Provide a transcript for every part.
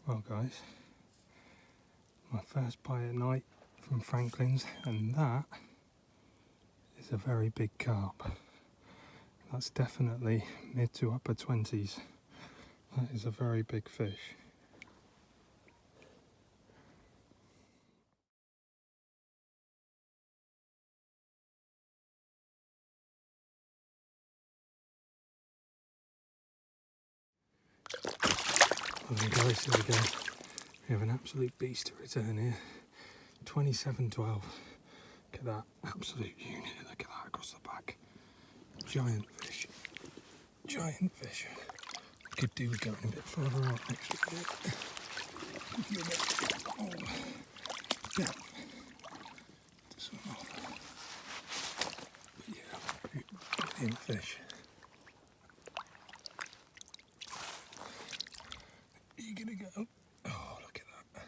Well guys, my first bite at night from Franklin's, and that is a very big carp. That's definitely mid to upper 20s. That is a very big fish. Okay guys, here we go. We have an absolute beast to return here. 27.12. Look at that absolute unit. Look at that across the back. Giant fish. Giant fish. Could do with going a bit further out actually. Oh, yeah. To swim off. But yeah, brilliant fish. Are you gonna go? Oh, look at that.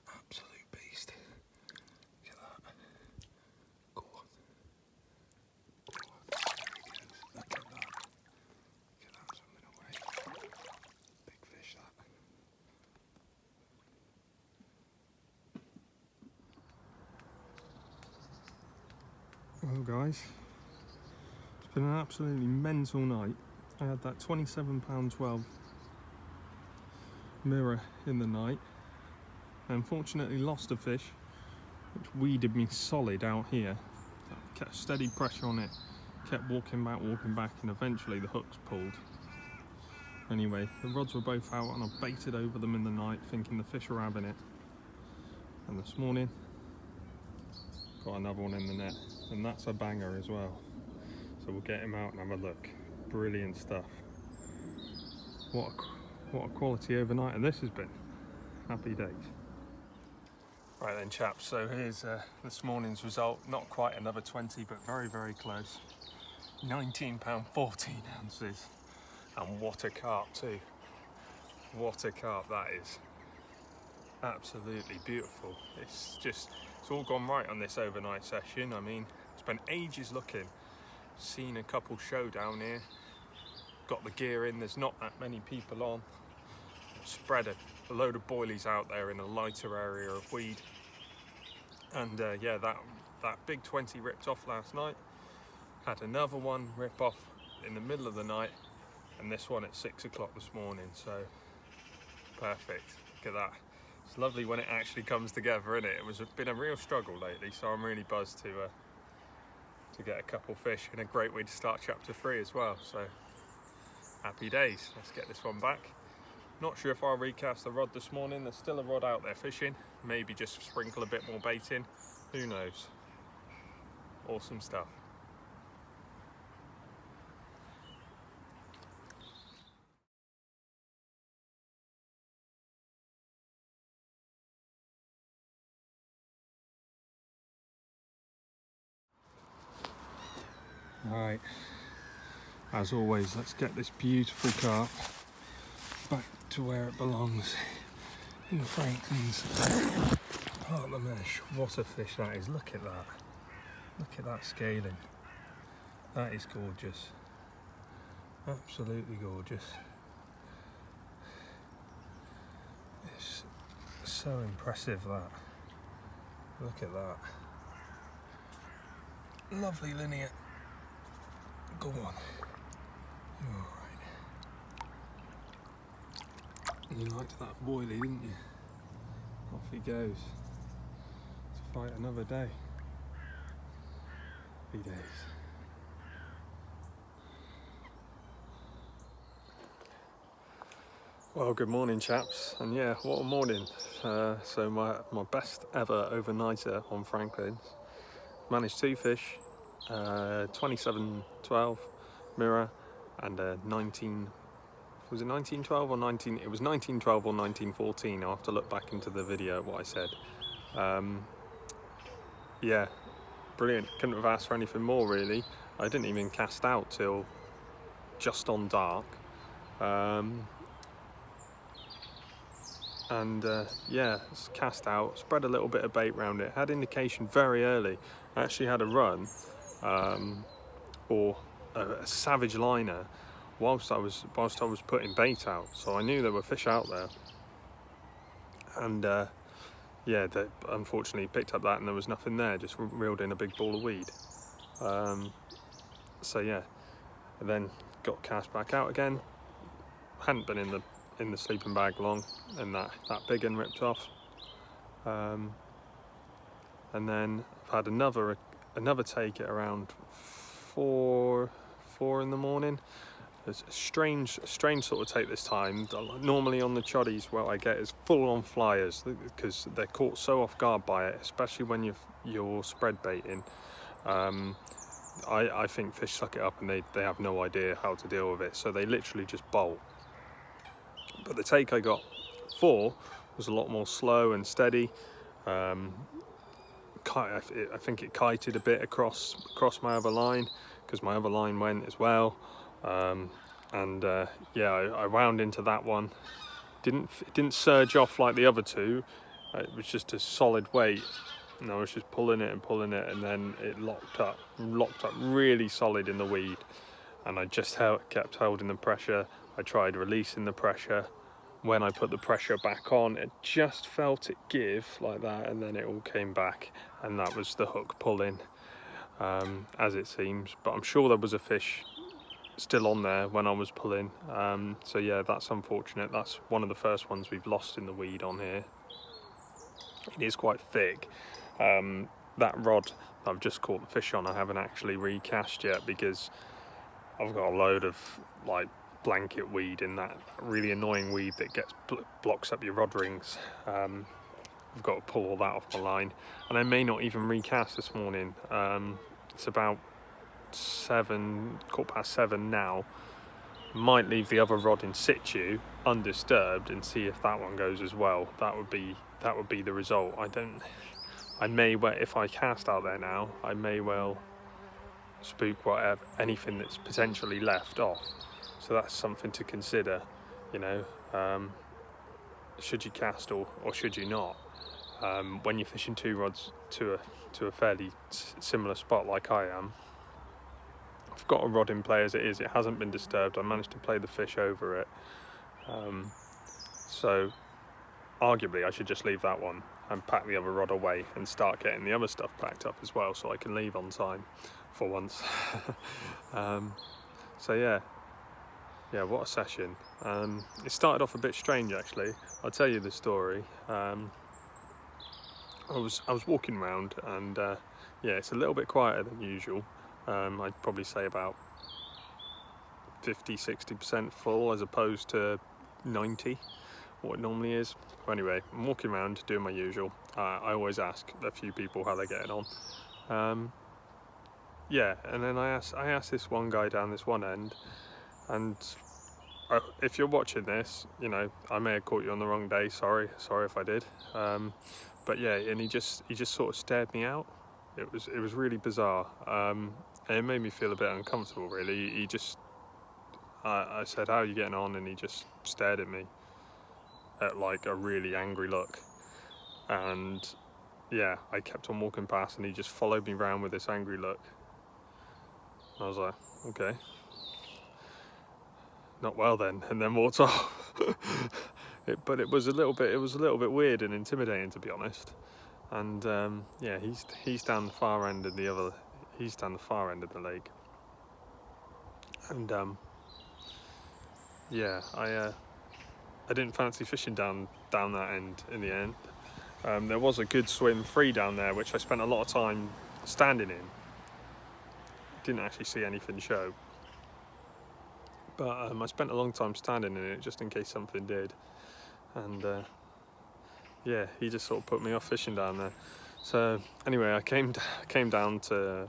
Absolute beast. Look at that. Go on. Go on. There he goes. Look at that. Look at that swimming away. Big fish that. Well guys, it's been an absolutely mental night. I had that £27.12 mirror in the night. I unfortunately lost a fish, which weeded me solid out here. I kept steady pressure on it, kept walking back, and eventually the hooks pulled. Anyway, the rods were both out and I baited over them in the night thinking the fish were having it. And this morning, got another one in the net, and that's a banger as well. So we'll get him out and have a look. Brilliant stuff. What a quality overnighter this has been. Happy days. Right then chaps, so here's this morning's result. Not quite another 20, but very, very close. £19.14 ounces. And what a carp too. What a carp that is. Absolutely beautiful. It's all gone right on this overnight session. I mean, spent ages looking. Seen a couple show down here. Got the gear in, there's not that many people on. Spread a load of boilies out there in a lighter area of weed. And yeah, that big 20 ripped off last night. Had another one rip off in the middle of the night, and this one at 6 o'clock this morning, so perfect. Look at that. It's lovely when it actually comes together, isn't it? It's been a real struggle lately, so I'm really buzzed to get a couple fish, and a great way to start chapter 3 as well. So happy days. Let's get this one back. Not sure if I'll recast the rod this morning. There's still a rod out there fishing. Maybe just sprinkle a bit more bait in. Who knows? Awesome stuff. Alright, as always, let's get this beautiful carp back to where it belongs, in Franklin's part of the mesh. What a fish that is. Look at that. Look at that scaling. That is gorgeous. Absolutely gorgeous. It's so impressive, that. Look at that. Lovely linear. Go on. You're alright. You liked that boilie, didn't you? Off he goes to fight another day. Happy days. Well, good morning chaps, and yeah, what a morning. So my best ever overnighter on Franklin's. Managed 2 fish, 27.12 mirror, and 19, was it 19.12 or 19, it was 19.12 or 19.14. I'll have to look back into the video what I said. Yeah, brilliant. Couldn't have asked for anything more really. I didn't even cast out till just on dark. Yeah, it's cast out, spread a little bit of bait around it, had indication very early. I actually had a run or a savage liner whilst I was putting bait out, so I knew there were fish out there. and yeah, they unfortunately picked up that and there was nothing there, just reeled in a big ball of weed. So yeah, and then got cast back out again. Hadn't been in the sleeping bag long, and that big one ripped off. And then I've had another take at around 4 in the morning. It's a strange sort of take this time. Normally on the choddies, what I get is full on flyers because they're caught so off guard by it, especially when you're spread baiting. I think fish suck it up and they have no idea how to deal with it, so they literally just bolt. But the take I got 4 was a lot more slow and steady. I think it kited a bit across my other line because my other line went as well. Yeah, I wound into that one. It didn't surge off like the other two. It was just a solid weight, and I was just pulling it, and then it locked up really solid in the weed, and I just kept holding the pressure. I tried releasing the pressure. When I put the pressure back on, it just felt it give like that, and then it all came back, and that was the hook pulling, as it seems. But I'm sure there was a fish still on there when I was pulling. So yeah, that's unfortunate. That's one of the first ones we've lost in the weed on here. It is quite thick. That rod that I've just caught the fish on, I haven't actually recast yet because I've got a load of like blanket weed in that really annoying weed that blocks up your rod rings. I've got to pull all that off my line, and I may not even recast this morning. It's about 7:15 now. Might leave the other rod in situ undisturbed and see if that one goes as well. That would be the result. I may well, if I cast out there now, I may well spook whatever, anything that's potentially left off. So that's something to consider, you know. Should you cast or should you not? When you're fishing 2 rods to a fairly similar spot like I am. I've got a rod in play as it is. It hasn't been disturbed. I managed to play the fish over it. So arguably I should just leave that one and pack the other rod away and start getting the other stuff packed up as well, so I can leave on time for once. So yeah, what a session. It started off a bit strange actually. I'll tell you the story. I was walking around, and yeah, it's a little bit quieter than usual. I'd probably say about 50-60% full as opposed to 90, what it normally is. But anyway, I'm walking around doing my usual. I always ask a few people how they're getting on. Yeah, and then I asked this one guy down this one end, and if you're watching this, you know, I may have caught you on the wrong day. Sorry if I did. But yeah, and he just sort of stared me out. It was really bizarre. And it made me feel a bit uncomfortable, really. He just, I said, "How are you getting on?" And he just stared at me at like a really angry look. And yeah, I kept on walking past, and he just followed me around with this angry look. And I was like, okay, not well then, and then walked off. But it was a little bit weird and intimidating, to be honest. And yeah, he's down the far end of the lake. And yeah, I didn't fancy fishing down that end in the end. There was a good swim free down there, which I spent a lot of time standing in. Didn't actually see anything show, but I spent a long time standing in it just in case something did. And yeah, he just sort of put me off fishing down there. So anyway, I came down to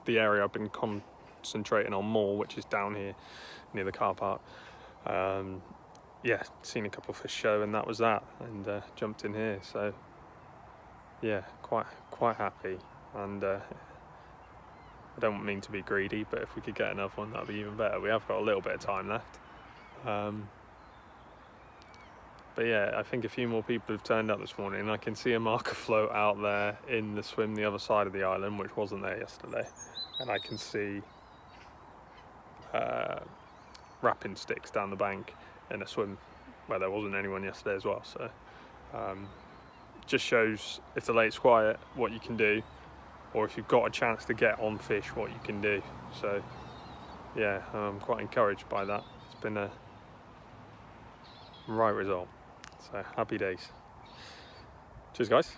the area I've been concentrating on more, which is down here near the car park. Yeah, seen a couple of fish show, and that was that, and jumped in here. So yeah, quite happy. And I don't mean to be greedy, but if we could get another one, that'd be even better. We have got a little bit of time left. But yeah, I think a few more people have turned up this morning. I can see a marker float out there in the swim the other side of the island, which wasn't there yesterday. And I can see wrapping sticks down the bank in a swim well, there wasn't anyone yesterday as well, so just shows if the lake's quiet what you can do, or if you've got a chance to get on fish what you can do. So yeah, I'm quite encouraged by that. It's been a right result, so happy days. Cheers guys.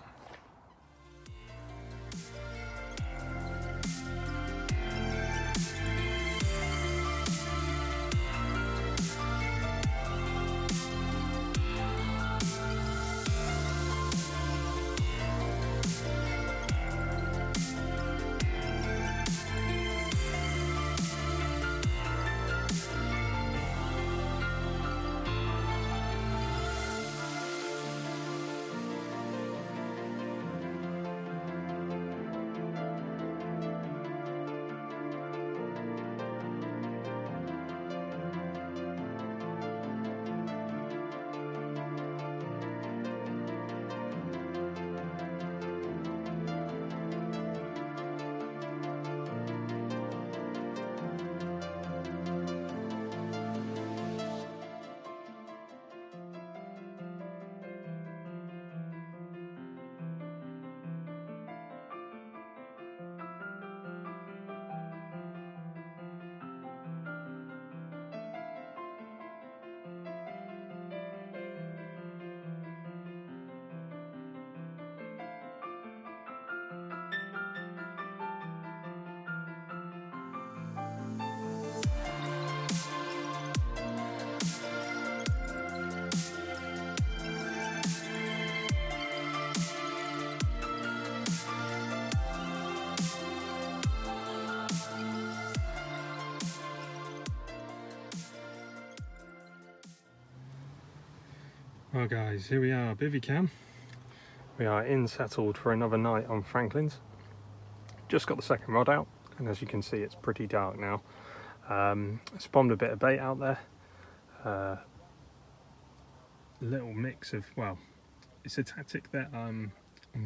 Well guys, here we are, bivvy cam. We are in settled for another night on Franklin's. Just got the second rod out, and as you can see it's pretty dark now. Spawned a bit of bait out there. Little mix of, well, it's a tactic that I'm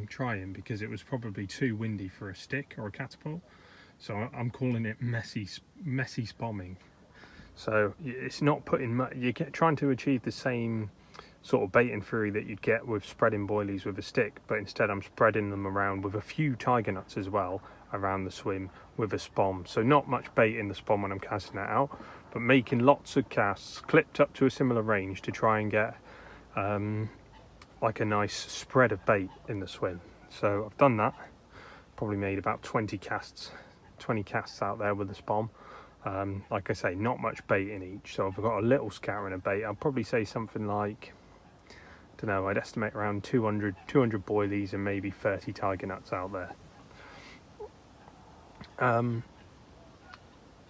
trying because it was probably too windy for a stick or a catapult. So I'm calling it messy spombing. So it's not putting much, you're trying to achieve the same sort of baiting theory that you'd get with spreading boilies with a stick, but instead I'm spreading them around with a few tiger nuts as well around the swim with a spom. So not much bait in the spom when I'm casting it out, but making lots of casts clipped up to a similar range to try and get like a nice spread of bait in the swim. So I've done that, probably made about 20 casts out there with the spom. Like I say, not much bait in each, so I've got a little scattering of bait. I'll probably say something like, I don't know, I'd estimate around 200 boilies and maybe 30 tiger nuts out there.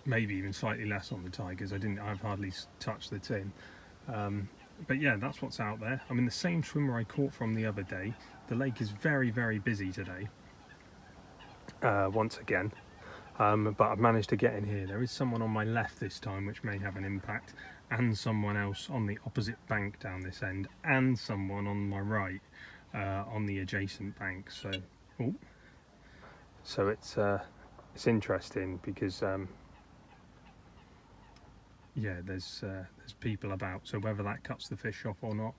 Maybe even slightly less on the tigers. I've hardly touched the tin. But yeah, that's what's out there. I'm in the same swimmer I caught from the other day. The lake is very, very busy today, once again. But I've managed to get in here. There is someone on my left this time, which may have an impact, and someone else on the opposite bank down this end, and someone on my right on the adjacent bank. So it's interesting because yeah, there's people about. So whether that cuts the fish off or not,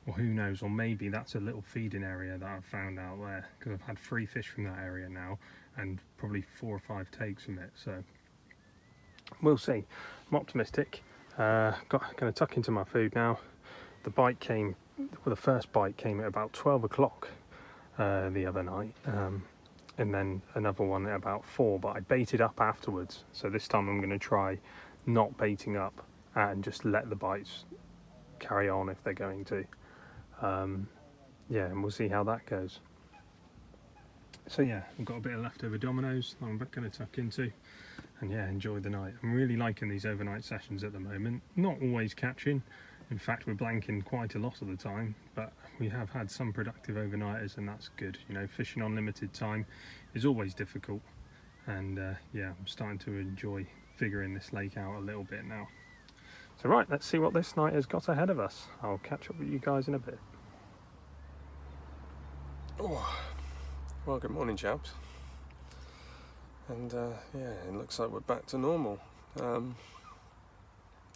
or who knows, or maybe that's a little feeding area that I've found out there, because I've had 3 fish from that area now and probably 4 or 5 takes from it, so we'll see. I'm optimistic. Going to tuck into my food now. The first bite came at about 12 o'clock the other night, and then another one at about 4, but I baited up afterwards, so this time I'm going to try not baiting up and just let the bites carry on if they're going to. Yeah, and we'll see how that goes. So yeah, I've got a bit of leftover dominoes I'm going to tuck into, and yeah, enjoy the night. I'm really liking these overnight sessions at the moment. Not always catching, in fact we're blanking quite a lot of the time, but we have had some productive overnighters, and that's good. You know, fishing on limited time is always difficult, and yeah, I'm starting to enjoy figuring this lake out a little bit now. So right, let's see what this night has got ahead of us. I'll catch up with you guys in a bit. Oh, well, good morning chaps. And yeah, it looks like we're back to normal.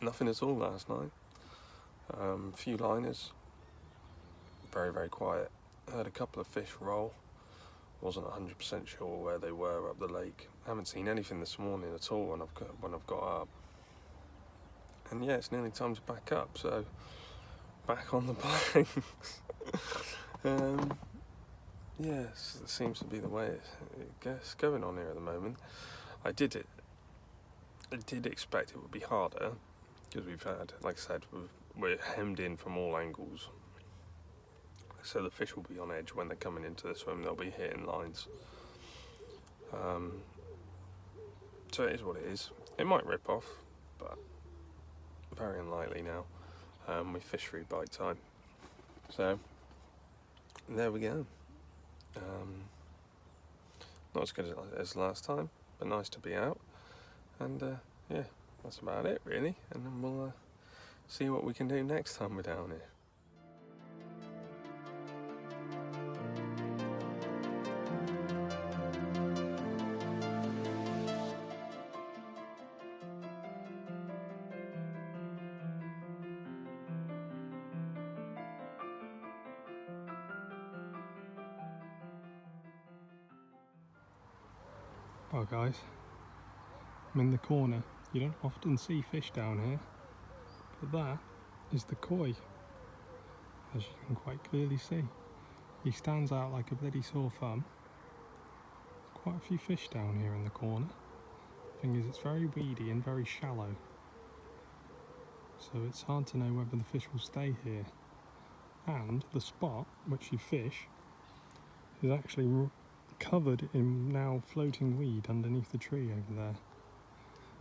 Nothing at all last night. Few liners, very, very quiet. Heard a couple of fish roll. Wasn't 100% sure where they were up the lake. Haven't seen anything this morning at all when I've got up. And yeah, it's nearly time to back up, so back on the planks. Yes, it seems to be the way it's going on here at the moment. I did expect it would be harder, because we've had, like I said, we're hemmed in from all angles. So the fish will be on edge when they're coming into the swim, they'll be hitting lines. So it is what it is. It might rip off, but very unlikely now. We fish through bite time. So there we go. Not as good as last time, but nice to be out. And yeah, that's about it really. And then we'll see what we can do next time we're down here. Well guys, I'm in the corner. You don't often see fish down here, but that is the koi, as you can quite clearly see. He stands out like a bloody sore thumb. Quite a few fish down here in the corner. The thing is, it's very weedy and very shallow, so it's hard to know whether the fish will stay here. And the spot which you fish is actually covered in now floating weed underneath the tree over there,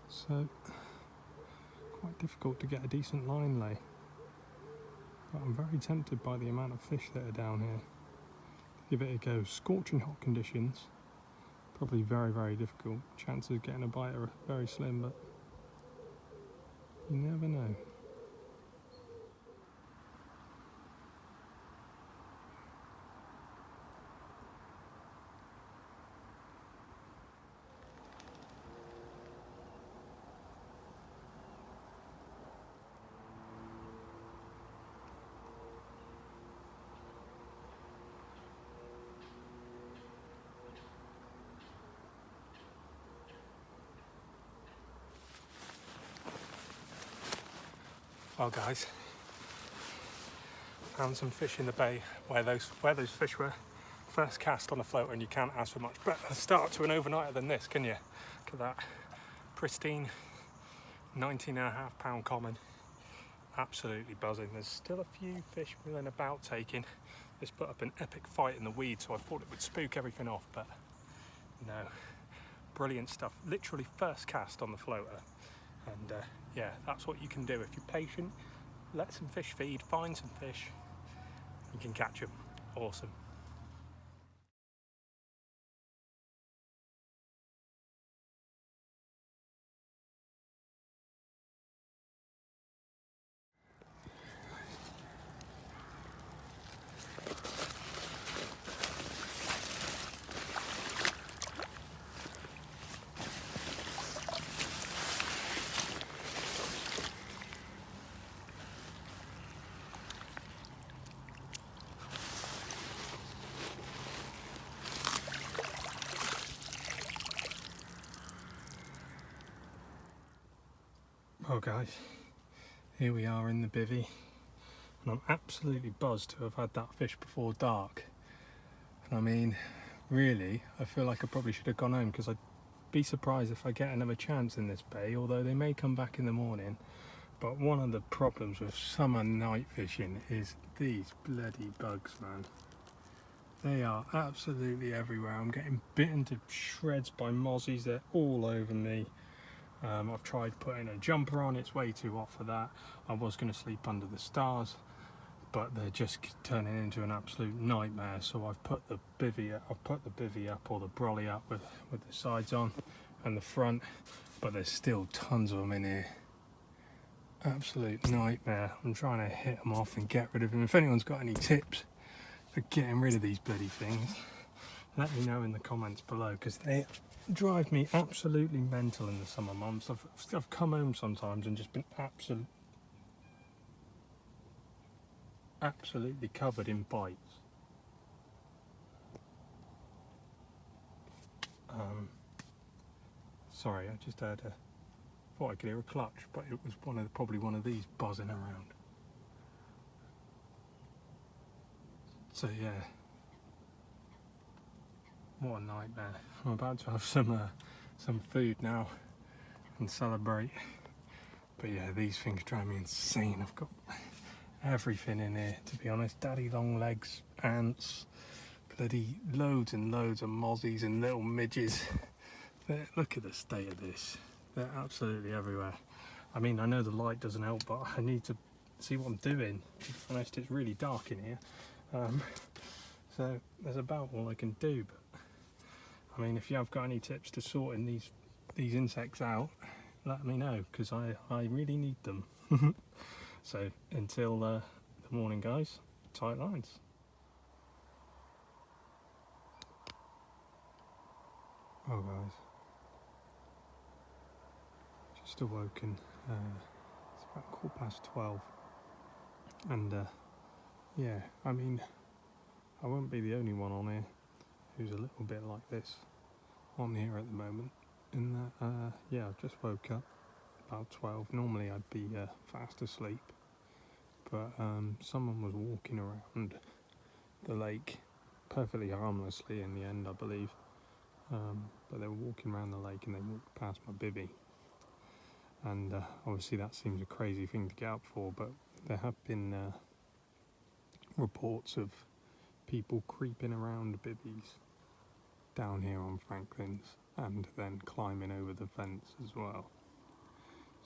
so quite difficult to get a decent line lay, but I'm very tempted by the amount of fish that are down here. Give it a go. Scorching hot conditions, probably very, very difficult. Chances of getting a bite are very slim, but you never know. Well guys, found some fish in the bay where those fish were first cast on a floater, and you can't ask for much better start to an overnighter than this, can you? Look at that pristine 19.5 pound common, absolutely buzzing. There's still a few fish milling about taking. This put up an epic fight in the weeds, so I thought it would spook everything off, but no, brilliant stuff. Literally first cast on the floater. And yeah, that's what you can do if you're patient. Let some fish feed, find some fish, you can catch them. Awesome. Well guys, here we are in the bivvy, and I'm absolutely buzzed to have had that fish before dark. And I mean, really, I feel like I probably should have gone home, because I'd be surprised if I get another chance in this bay, although they may come back in the morning. But one of the problems with summer night fishing is these bloody bugs, man. They are absolutely everywhere. I'm getting bitten to shreds by mozzies, they're all over me. I've tried putting a jumper on, it's way too hot for that. I was going to sleep under the stars, but they're just turning into an absolute nightmare. So I've put the bivvy up, or the brolly up with the sides on and the front, but there's still tons of them in here. Absolute nightmare. I'm trying to hit them off and get rid of them. If anyone's got any tips for getting rid of these bloody things, let me know in the comments below, because they drive me absolutely mental in the summer months. I've come home sometimes and just been absolute. absolutely covered in bites. Sorry, I just thought I could hear a clutch, but it was probably one of these buzzing around. So yeah, what a nightmare. I'm about to have some food now and celebrate. But yeah, these things drive me insane. I've got everything in here, to be honest. Daddy long legs, ants, bloody loads and loads of mozzies and little midges. Look at the state of this. They're absolutely everywhere. I mean, I know the light doesn't help, but I need to see what I'm doing. To be honest, it's really dark in here. So there's about all I can do. But I mean, if you have got any tips to sorting these insects out, let me know, because I really need them. So until the morning, guys, tight lines. Oh guys, just awoken. It's about 12:15, and yeah, I mean, I won't be the only one on here who's a little bit like this on here at the moment. In that, yeah, I've just woke up about 12. Normally I'd be fast asleep, but someone was walking around the lake perfectly harmlessly in the end, I believe. But they were walking around the lake and they walked past my bivvy, and obviously that seems a crazy thing to get up for, but there have been reports of people creeping around bivvies down here on Franklin's and then climbing over the fence as well.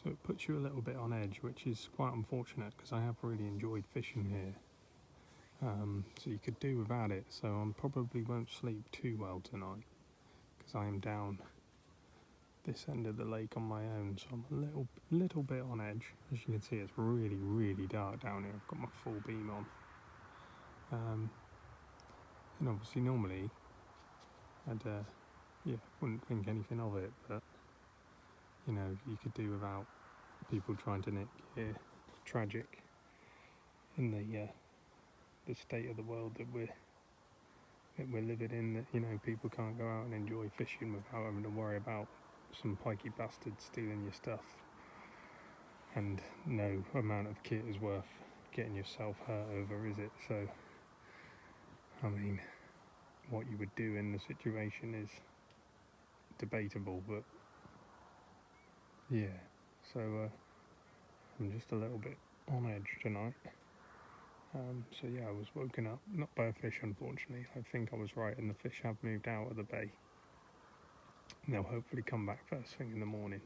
So it puts you a little bit on edge, which is quite unfortunate because I have really enjoyed fishing here. So you could do without it, so I probably won't sleep too well tonight because I am down this end of the lake on my own, so I'm a little bit on edge. As you can see, it's really, really dark down here. I've got my full beam on. And obviously normally I'd wouldn't think anything of it, but you know, you could do without people trying to nick your tragic in the state of the world that we're living in, that, you know, people can't go out and enjoy fishing without having to worry about some pikey bastard stealing your stuff, and no amount of kit is worth getting yourself hurt over, is it? So I mean, what you would do in the situation is debatable, but yeah, so I'm just a little bit on edge tonight. So yeah, I was woken up, not by a fish unfortunately. I think I was right, and the fish have moved out of the bay. And they'll hopefully come back first thing in the morning,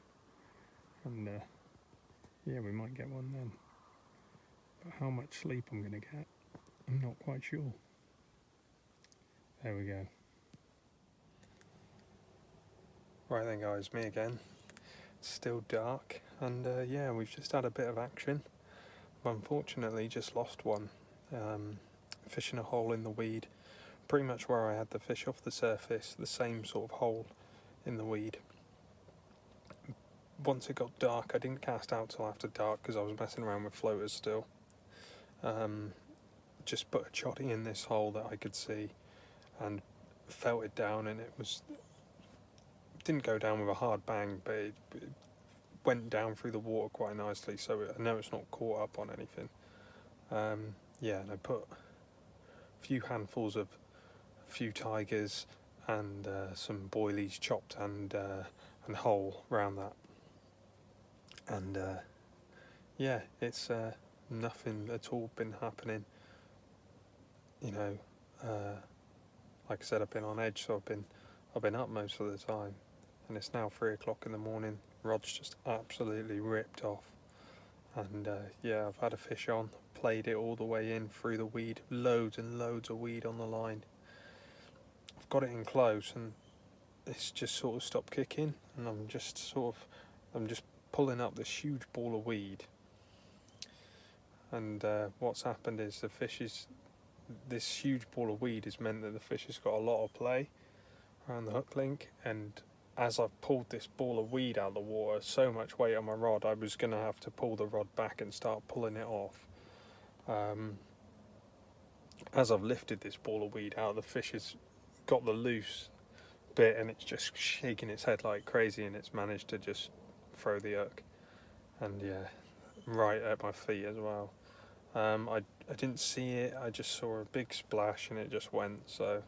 and yeah, we might get one then. But how much sleep I'm going to get, I'm not quite sure. There we go. Right then guys, me again. It's still dark, and yeah, we've just had a bit of action. I've unfortunately just lost one. Fishing a hole in the weed, pretty much where I had the fish off the surface, the same sort of hole in the weed. Once it got dark, I didn't cast out till after dark because I was messing around with floaters still. Just put a chotty in this hole that I could see and felt it down, and it didn't go down with a hard bang, but it went down through the water quite nicely, so I know it's not caught up on anything. Yeah, and I put a few handfuls of a few tigers and some boilies chopped and whole around that, and yeah, it's nothing at all been happening. You know, like I said, I've been on edge, so I've been up most of the time, and it's now 3 o'clock in the morning. Rod's just absolutely ripped off, and yeah, I've had a fish on, played it all the way in through the weed, loads and loads of weed on the line. I've got it in close, and it's just sort of stopped kicking, and I'm just pulling up this huge ball of weed, and what's happened is this huge ball of weed has meant that the fish has got a lot of play around the hook link, and as I've pulled this ball of weed out of the water, so much weight on my rod, I was going to have to pull the rod back and start pulling it off. as I've lifted this ball of weed out, the fish has got the loose bit and it's just shaking its head like crazy, and it's managed to just throw the hook, and yeah, right at my feet as well. I didn't see it, I just saw a big splash and it just went, so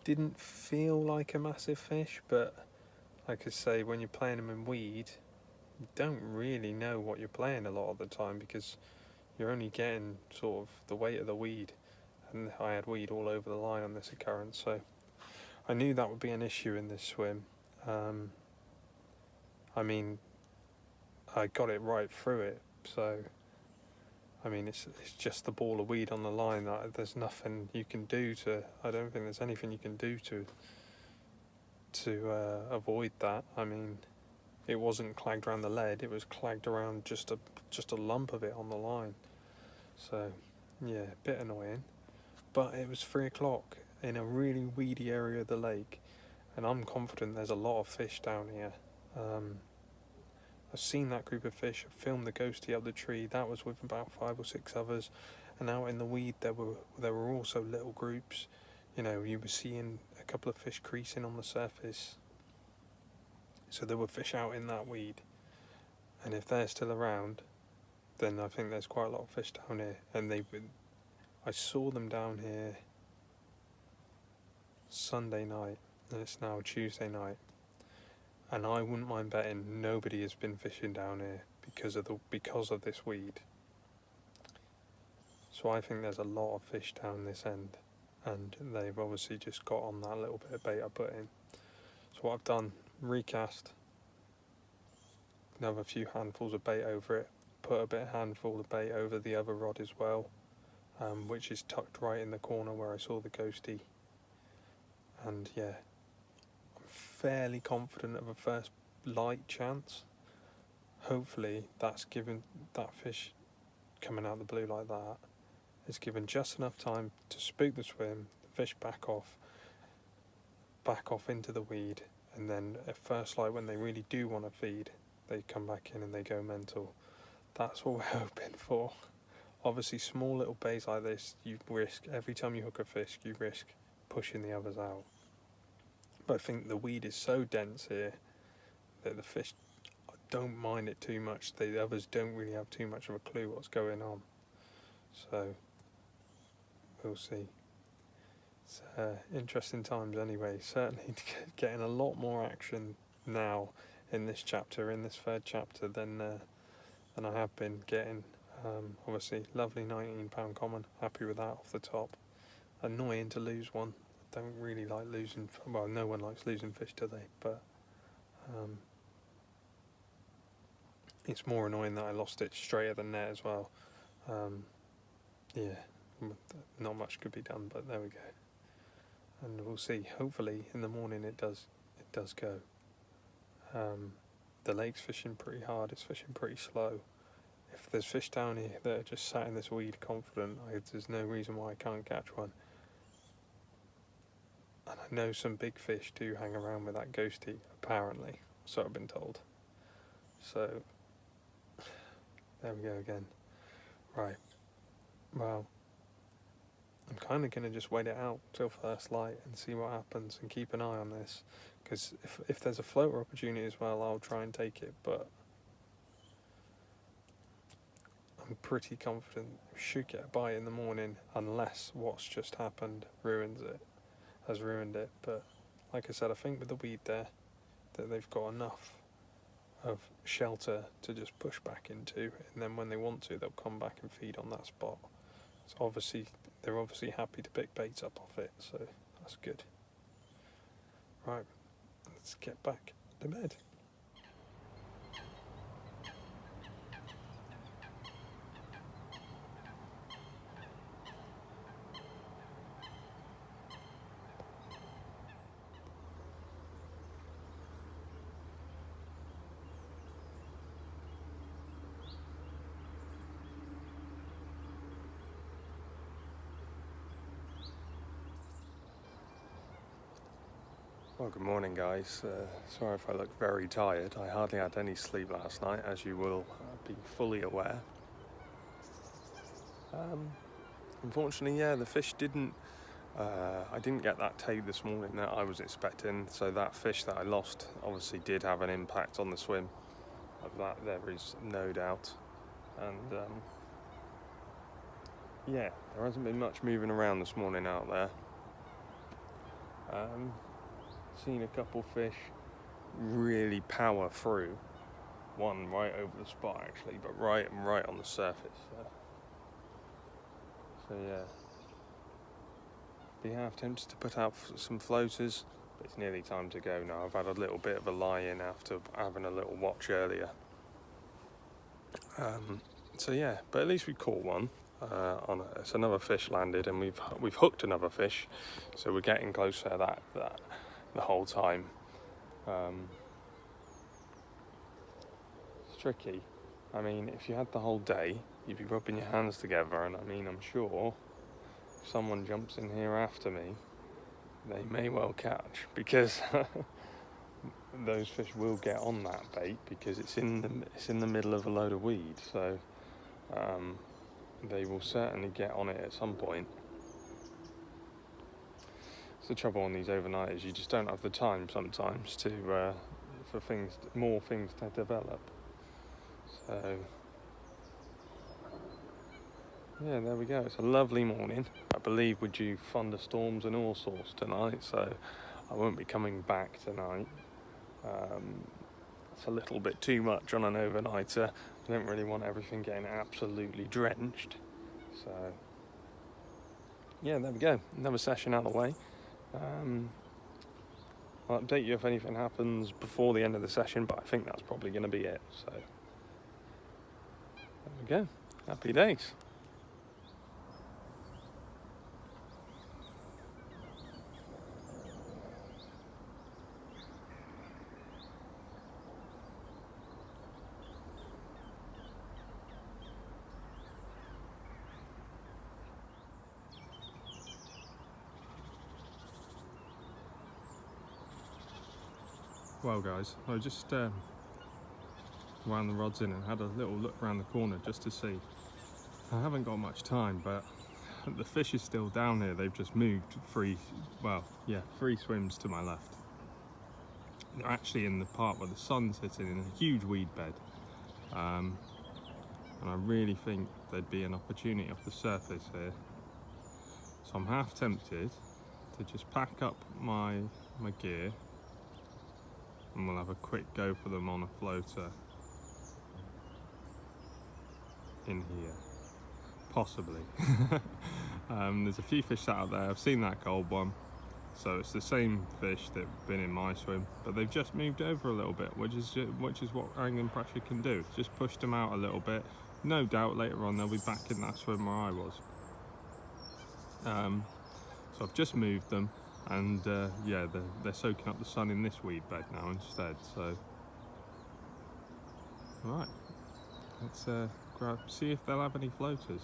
didn't feel like a massive fish, but like I say, when you're playing them in weed, you don't really know what you're playing a lot of the time, because you're only getting sort of the weight of the weed, and I had weed all over the line on this occurrence, so I knew that would be an issue in this swim. I mean, I got it right through it, so I mean, it's just the ball of weed on the line. There's nothing you can do to. I don't think there's anything you can do to avoid that. I mean, it wasn't clagged around the lead. It was clagged around just a lump of it on the line. So, yeah, a bit annoying. But it was 3 o'clock in a really weedy area of the lake, and I'm confident there's a lot of fish down here. I've seen that group of fish. I filmed the ghostie up the tree. That was with about 5 or 6 others, and out in the weed there were also little groups. You know, you were seeing a couple of fish creasing on the surface. So there were fish out in that weed, and if they're still around, then I think there's quite a lot of fish down here. And I saw them down here Sunday night, and it's now Tuesday night. And I wouldn't mind betting nobody has been fishing down here because of this weed. So I think there's a lot of fish down this end, and they've obviously just got on that little bit of bait I put in. So what I've done, recast, another few handfuls of bait over it, put a handful of bait over the other rod as well, which is tucked right in the corner where I saw the ghostie. And yeah, fairly confident of a first light chance. Hopefully that's given that fish coming out of the blue like that, it's given just enough time to spook the swim, the fish back off into the weed, and then at first light, when they really do want to feed, they come back in and they go mental. That's what we're hoping for. Obviously small little bays like this, you risk, every time you hook a fish, you risk pushing the others out. But I think the weed is so dense here that the fish don't mind it too much. The others don't really have too much of a clue what's going on. So, we'll see. It's interesting times anyway. Certainly getting a lot more action now in this chapter, in this 3rd chapter, than I have been getting. Obviously, lovely £19 common. Happy with that off the top. Annoying to lose one. Don't really like losing, well, no one likes losing fish, do they? But it's more annoying that I lost it straight at the net as well. Yeah, not much could be done, but there we go. And we'll see. Hopefully in the morning it does go. The lake's fishing pretty hard. It's fishing pretty slow. If there's fish down here that are just sat in this weed confident, there's no reason why I can't catch one. And I know some big fish do hang around with that ghostie, apparently, so I've been told. So, there we go again. Right, well, I'm kind of going to just wait it out till first light and see what happens, and keep an eye on this, because if there's a floater opportunity as well, I'll try and take it, but I'm pretty confident we should get a bite in the morning, unless what's just happened has ruined it. But like I said, I think with the weed there, that they've got enough of shelter to just push back into, and then when they want to, they'll come back and feed on that spot. So they're obviously happy to pick baits up off it, so that's good. Right, let's get back to bed. Well, good morning, guys. Sorry if I look very tired. I hardly had any sleep last night, as you will be fully aware. unfortunately, yeah, the fish didn't. I didn't get that take this morning that I was expecting, so that fish that I lost obviously did have an impact on the swim. Of that, there is no doubt. And yeah, there hasn't been much moving around this morning out there. Seen a couple fish really power through. One right over the spot actually, but right on the surface. So yeah, be half tempted to put out some floaters, but it's nearly time to go now. I've had a little bit of a lie-in after having a little watch earlier. So yeah, but at least we caught one. It's another fish landed, and we've hooked another fish, so we're getting closer to that the whole time. It's tricky. I mean, if you had the whole day, you'd be rubbing your hands together, and I mean, I'm sure if someone jumps in here after me, they may well catch, because those fish will get on that bait because it's in the middle of a load of weed. So they will certainly get on it at some point. It's the trouble on these overnighters, you just don't have the time sometimes to for more things to develop. So yeah, there we go. It's a lovely morning. I believe we're due thunderstorms and all sorts tonight, so I won't be coming back tonight. It's a little bit too much on an overnighter. I don't really want everything getting absolutely drenched. So yeah, there we go. Another session out of the way. I'll update you if anything happens before the end of the session, but I think that's probably going to be it. So there we go. Happy days. Well guys, I just wound the rods in and had a little look around the corner just to see. I haven't got much time, but the fish is still down here. They've just moved three swims to my left. They're actually in the part where the sun's hitting in a huge weed bed. And I really think there'd be an opportunity off the surface here. So I'm half tempted to just pack up my gear, and we'll have a quick go for them on a floater in here, possibly. There's a few fish out there. I've seen that gold one, so it's the same fish that have been in my swim, but they've just moved over a little bit, which is what angling pressure can do. Just pushed them out a little bit. No doubt later on they'll be back in that swim where I was. So I've just moved them, and yeah, they're soaking up the sun in this weed bed now instead. So all right, let's see if they'll have any floaters.